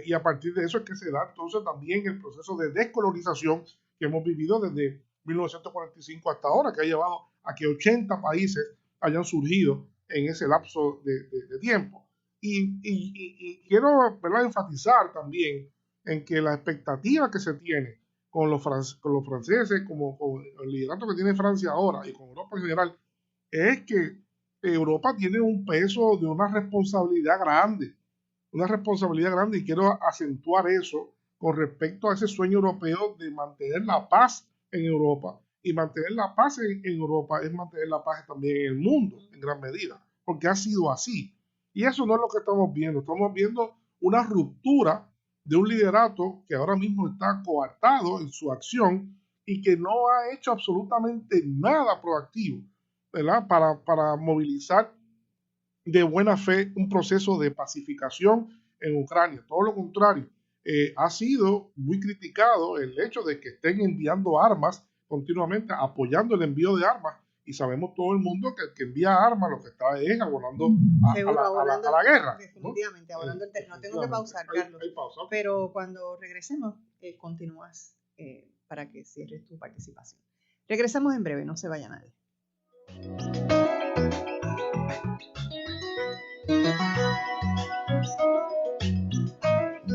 Y a partir de eso es que se da entonces también el proceso de descolonización que hemos vivido desde 1945 hasta ahora, que ha llevado a que 80 países hayan surgido en ese lapso de tiempo. Y quiero, ¿verdad?, enfatizar también en que la expectativa que se tiene con los franceses, como con el liderato que tiene Francia ahora y con Europa en general, es que Europa tiene un peso de una responsabilidad grande, y quiero acentuar eso con respecto a ese sueño europeo de mantener la paz en Europa. Y mantener la paz en Europa es mantener la paz también en el mundo, en gran medida, porque ha sido así. Y eso no es lo que estamos viendo una ruptura de un liderato que ahora mismo está coartado en su acción y que no ha hecho absolutamente nada proactivo, ¿verdad?, para movilizar de buena fe un proceso de pacificación en Ucrania. Todo lo contrario, ha sido muy criticado el hecho de que estén enviando armas continuamente, apoyando el envío de armas, y sabemos todo el mundo que el que envía armas lo que está es abonando a la guerra. Definitivamente, abonando el terreno. Tengo que pausar, Carlos, hay pausa. Pero cuando regresemos, continúas para que cierres tu participación. Regresamos en breve, no se vaya nadie.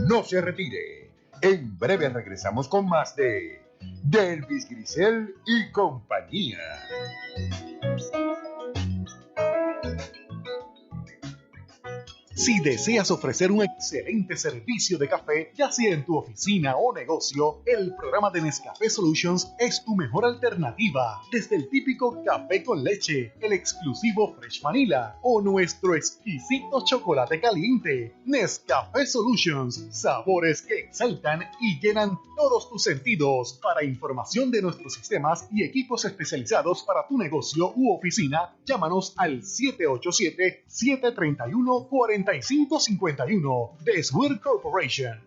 No se retire. En breve regresamos con más de Delvis Grisel y compañía. Si deseas ofrecer un excelente servicio de café, ya sea en tu oficina o negocio, el programa de Nescafé Solutions es tu mejor alternativa. Desde el típico café con leche, el exclusivo Fresh Vanilla o nuestro exquisito chocolate caliente. Nescafé Solutions, sabores que exaltan y llenan todos tus sentidos. Para información de nuestros sistemas y equipos especializados para tu negocio u oficina, llámanos al 787-731-4551 de Swear Corporation.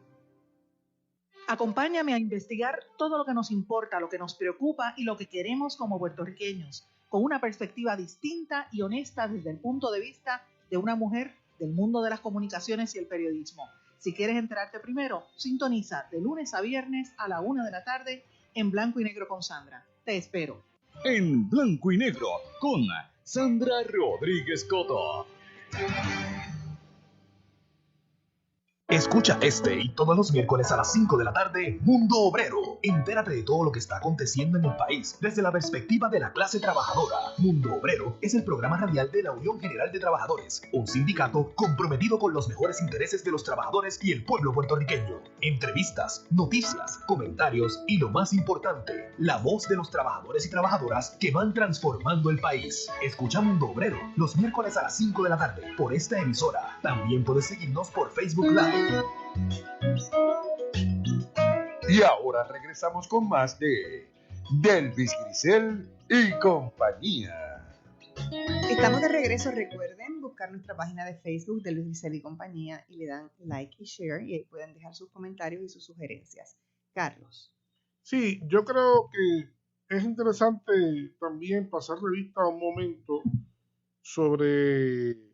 Acompáñame a investigar todo lo que nos importa, lo que nos preocupa y lo que queremos como puertorriqueños, con una perspectiva distinta y honesta desde el punto de vista de una mujer del mundo de las comunicaciones y el periodismo. Si quieres enterarte primero, sintoniza de lunes a viernes a la 1 de la tarde en Blanco y Negro con Sandra. Te espero. En Blanco y Negro con Sandra Rodríguez Coto. Escucha este y todos los miércoles a las 5 de la tarde, Mundo Obrero. Entérate de todo lo que está aconteciendo en el país desde la perspectiva de la clase trabajadora. Mundo Obrero es el programa radial de la Unión General de Trabajadores, un sindicato comprometido con los mejores intereses de los trabajadores y el pueblo puertorriqueño. Entrevistas, noticias, comentarios y lo más importante, la voz de los trabajadores y trabajadoras que van transformando el país. Escucha Mundo Obrero los miércoles a las 5 de la tarde por esta emisora. También puedes seguirnos por Facebook Live. Y ahora regresamos con más de Delvis Grisel y compañía. Estamos de regreso. Recuerden buscar nuestra página de Facebook, Delvis Grisel y compañía, y le dan like y share, y ahí pueden dejar sus comentarios y sus sugerencias. Carlos. Sí, yo creo que es interesante también pasar revista un momento sobre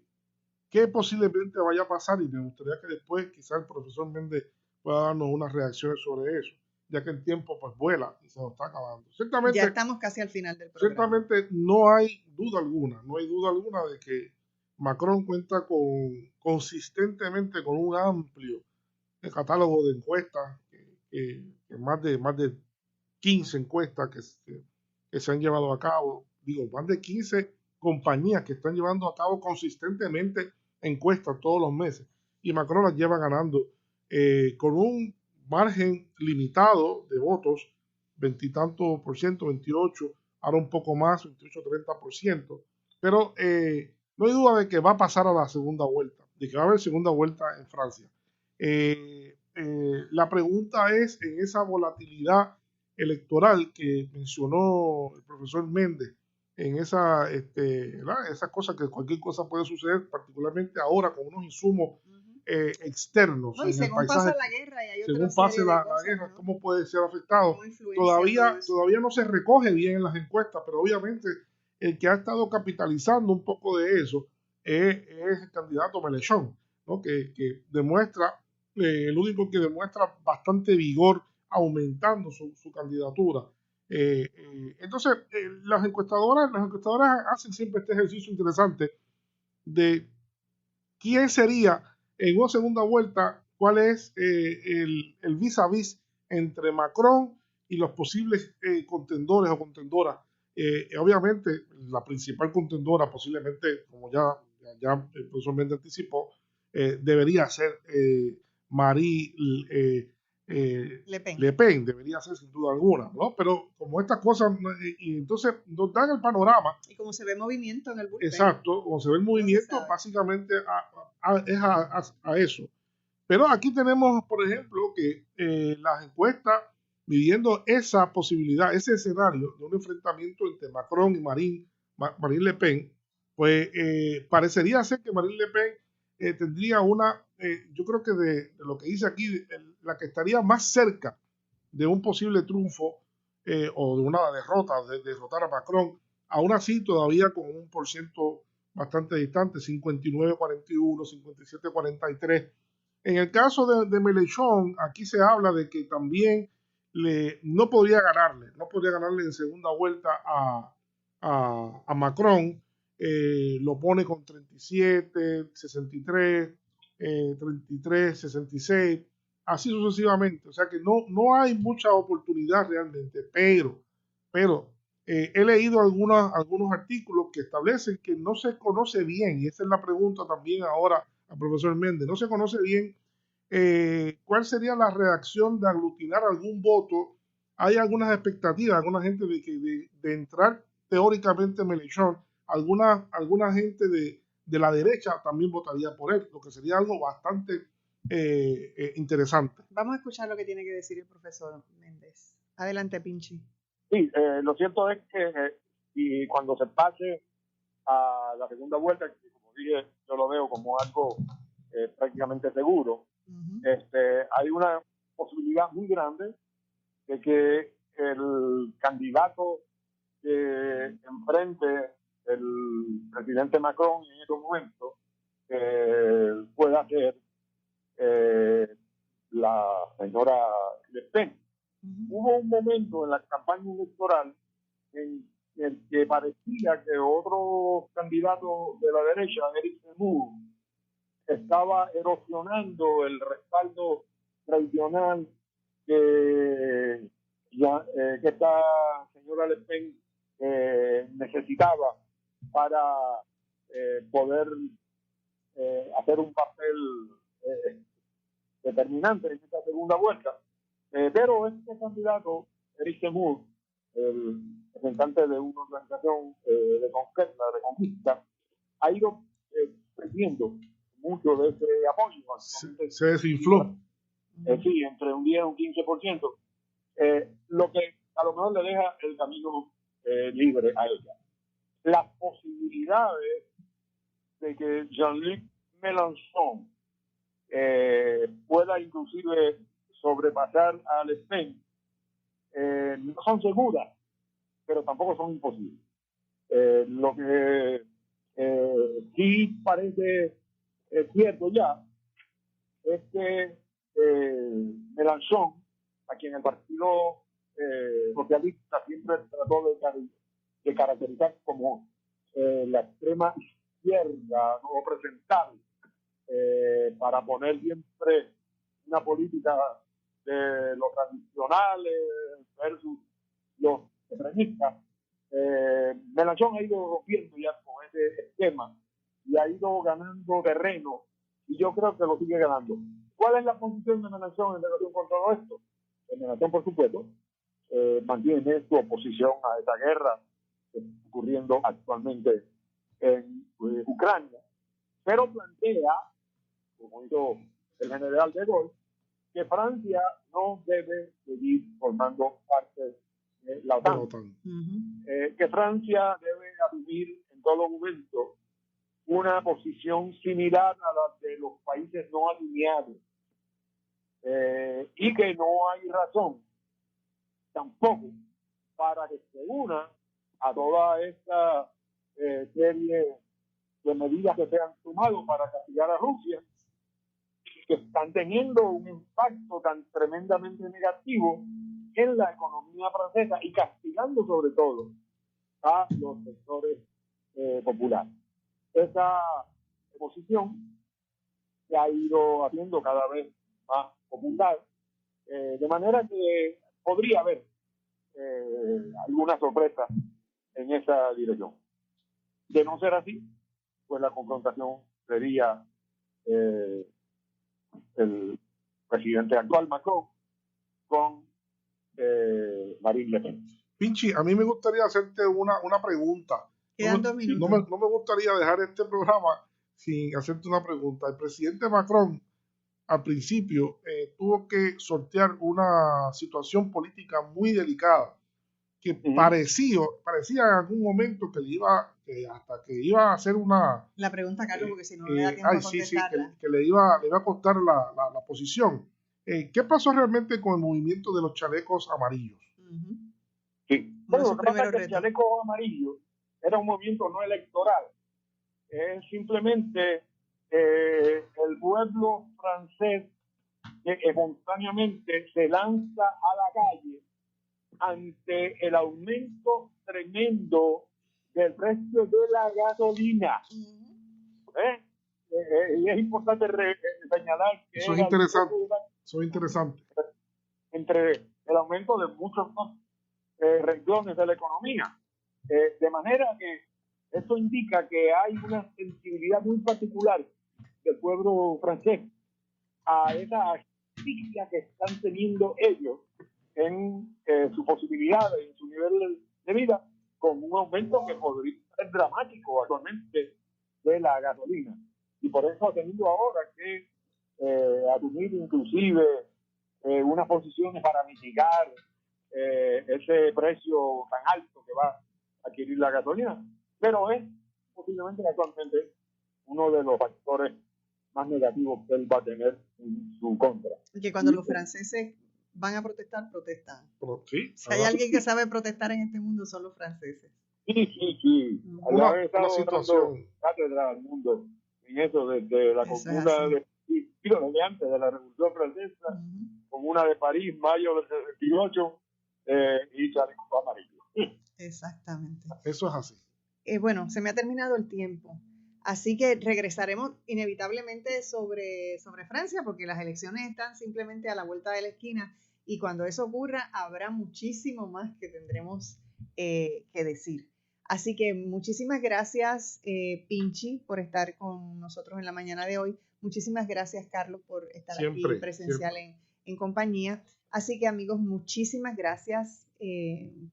qué posiblemente vaya a pasar, y me gustaría que después quizá el profesor Méndez pueda darnos unas reacciones sobre eso, ya que el tiempo pues vuela y se nos está acabando. Ciertamente, ya estamos casi al final del programa. Ciertamente no hay duda alguna de que Macron cuenta consistentemente con un amplio catálogo de encuestas, que más de 15 encuestas que se han llevado a cabo, más de 15 compañías que están llevando a cabo consistentemente encuestas todos los meses, y Macron las lleva ganando con un margen limitado de votos, 20 y tanto por ciento, 28, ahora un poco más, 28-30%, pero no hay duda de que va a pasar a la segunda vuelta, de que va a haber segunda vuelta en Francia. La pregunta es, en esa volatilidad electoral que mencionó el profesor Méndez, en esas cosas, que cualquier cosa puede suceder, particularmente ahora con unos insumos externos. No, y según pasa la guerra, y hay según pase la guerra, ¿no? ¿Cómo puede ser afectado? Todavía no se recoge bien en las encuestas, pero obviamente el que ha estado capitalizando un poco de eso es el candidato Mélenchon, ¿no? que demuestra, el único que demuestra bastante vigor aumentando su candidatura. Entonces, las encuestadoras hacen siempre este ejercicio interesante de quién sería en una segunda vuelta, cuál es el vis a vis entre Macron y los posibles contendores o contendoras. Obviamente, la principal contendora, posiblemente, como ya el profesor Méndez anticipó, debería ser Marie Le Pen, debería ser sin duda alguna, ¿no? Pero como estas cosas, y entonces nos dan el panorama. Y como se ve movimiento en el bullpen. Exacto, como se ve el movimiento, básicamente es a eso. Pero aquí tenemos, por ejemplo, que las encuestas, midiendo esa posibilidad, ese escenario de un enfrentamiento entre Macron y Marine Le Pen, pues parecería ser que Marine Le Pen tendría yo creo que de lo que dice aquí, la que estaría más cerca de un posible triunfo o de una derrota, de derrotar a Macron, aún así todavía con un porciento bastante distante, 59-41, 57-43. En el caso de Mélenchon, aquí se habla de que también no podría ganarle en segunda vuelta a Macron. Lo pone con 37, 63, 33, 66, así sucesivamente. O sea que no hay mucha oportunidad realmente, pero he leído algunos artículos que establecen que no se conoce bien, y esa es la pregunta también ahora al profesor Méndez, no se conoce bien cuál sería la reacción de aglutinar algún voto. Hay algunas expectativas, alguna gente de entrar teóricamente Mélenchon, alguna gente de la derecha también votaría por él, lo que sería algo bastante interesante. Vamos a escuchar lo que tiene que decir el profesor Méndez. Adelante, Pinchi. Sí, lo cierto es que y cuando se pase a la segunda vuelta, que como dije, yo lo veo como algo prácticamente seguro, hay una posibilidad muy grande de que el candidato que enfrente el presidente Macron en estos momentos pueda ser la señora Le Pen. Hubo un momento en la campaña electoral en el que parecía que otro candidato de la derecha, Eric Zemmour, estaba erosionando el respaldo tradicional que esta señora Le Pen necesitaba para poder hacer un papel determinante en esta segunda vuelta. Pero este candidato, Eric Zemmour, el representante de una organización de conquista, ha ido perdiendo mucho de ese apoyo. Se desinfló. Sí, entre un 10 y un 15%. Lo que a lo mejor le deja el camino libre a ella. Las posibilidades de que Jean-Luc Mélenchon pueda inclusive sobrepasar a Le Pen no son seguras, pero tampoco son imposibles. Lo que sí parece cierto ya es que Mélenchon, a quien el Partido Socialista siempre trató de caracterizar como la extrema izquierda no presentable, para poner siempre una política de los tradicionales versus los extremistas. Mélenchon ha ido rompiendo ya con ese esquema y ha ido ganando terreno, y yo creo que lo sigue ganando. ¿Cuál es la posición de Mélenchon en relación con todo esto? Mélenchon, por supuesto, mantiene su oposición a esta guerra que está ocurriendo actualmente en Ucrania, pero plantea, como hizo el general de Gaulle, que Francia no debe seguir formando parte de la OTAN. Que Francia debe asumir en todo momento una posición similar a la de los países no alineados, y que no hay razón tampoco para que se una a toda esta serie de medidas que se han tomado para castigar a Rusia, que están teniendo un impacto tan tremendamente negativo en la economía francesa y castigando sobre todo a los sectores populares. Esa posición se ha ido haciendo cada vez más popular, de manera que podría haber alguna sorpresa en esa dirección. De no ser así, pues la confrontación sería el presidente actual Macron con Marine Le Pen. Pinchi, a mí me gustaría hacerte una pregunta. No me gustaría dejar este programa sin hacerte una pregunta. El presidente Macron al principio tuvo que sortear una situación política muy delicada que parecía en algún momento que iba a hacer una... La pregunta, Carlos, porque si no le da tiempo a contestarla. Que le iba a costar la posición. ¿Qué pasó realmente con el movimiento de los chalecos amarillos? Sí, bueno, lo que pasa es que el chaleco amarillo era un movimiento no electoral. Es simplemente el pueblo francés que espontáneamente se lanza a la calle ante el aumento tremendo del precio de la gasolina. Y es importante señalar que eso es interesante. Entre el aumento de muchos renglones de la economía. De manera que esto indica que hay una sensibilidad muy particular del pueblo francés a esa asfixia que están teniendo ellos en su posibilidad, en su nivel de vida, con un aumento que podría ser dramático actualmente de la gasolina. Y por eso ha tenido ahora que asumir inclusive unas posiciones para mitigar ese precio tan alto que va a adquirir la gasolina. Pero es posiblemente actualmente uno de los factores más negativos que él va a tener en su contra. Y que cuando los franceses van a protestan. Sí, si hay alguien que sabe protestar en este mundo, son los franceses. Sí. Una situación cátedra al mundo en eso, desde la comuna de antes de la Revolución Francesa, comuna de París, mayo del 68, y chalecos amarillos. Exactamente. Eso es así. Bueno, se me ha terminado el tiempo. Así que regresaremos inevitablemente sobre Francia, porque las elecciones están simplemente a la vuelta de la esquina y cuando eso ocurra habrá muchísimo más que tendremos que decir. Así que muchísimas gracias, Pinchi, por estar con nosotros en la mañana de hoy. Muchísimas gracias, Carlos, por estar aquí presencial en compañía. Así que, amigos, muchísimas gracias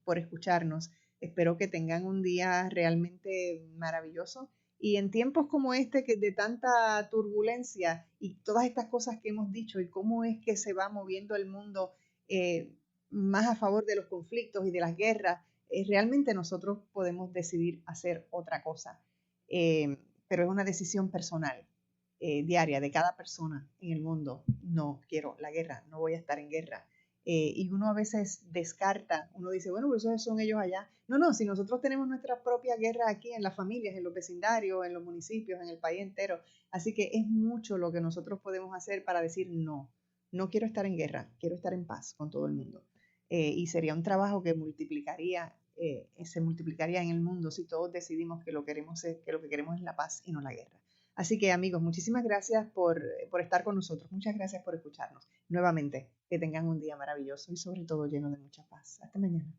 por escucharnos. Espero que tengan un día realmente maravilloso. Y en tiempos como este, que de tanta turbulencia y todas estas cosas que hemos dicho y cómo es que se va moviendo el mundo más a favor de los conflictos y de las guerras, realmente nosotros podemos decidir hacer otra cosa. Pero es una decisión personal, diaria, de cada persona en el mundo. No quiero la guerra, no voy a estar en guerra. Y uno a veces descarta, uno dice, bueno, pues esos son ellos allá. No, si nosotros tenemos nuestra propia guerra aquí en las familias, en los vecindarios, en los municipios, en el país entero. Así que es mucho lo que nosotros podemos hacer para decir no quiero estar en guerra, quiero estar en paz con todo el mundo. Y sería un trabajo que se multiplicaría en el mundo si todos decidimos que lo que queremos es la paz y no la guerra. Así que, amigos, muchísimas gracias por estar con nosotros. Muchas gracias por escucharnos. Nuevamente, que tengan un día maravilloso y sobre todo lleno de mucha paz. Hasta mañana.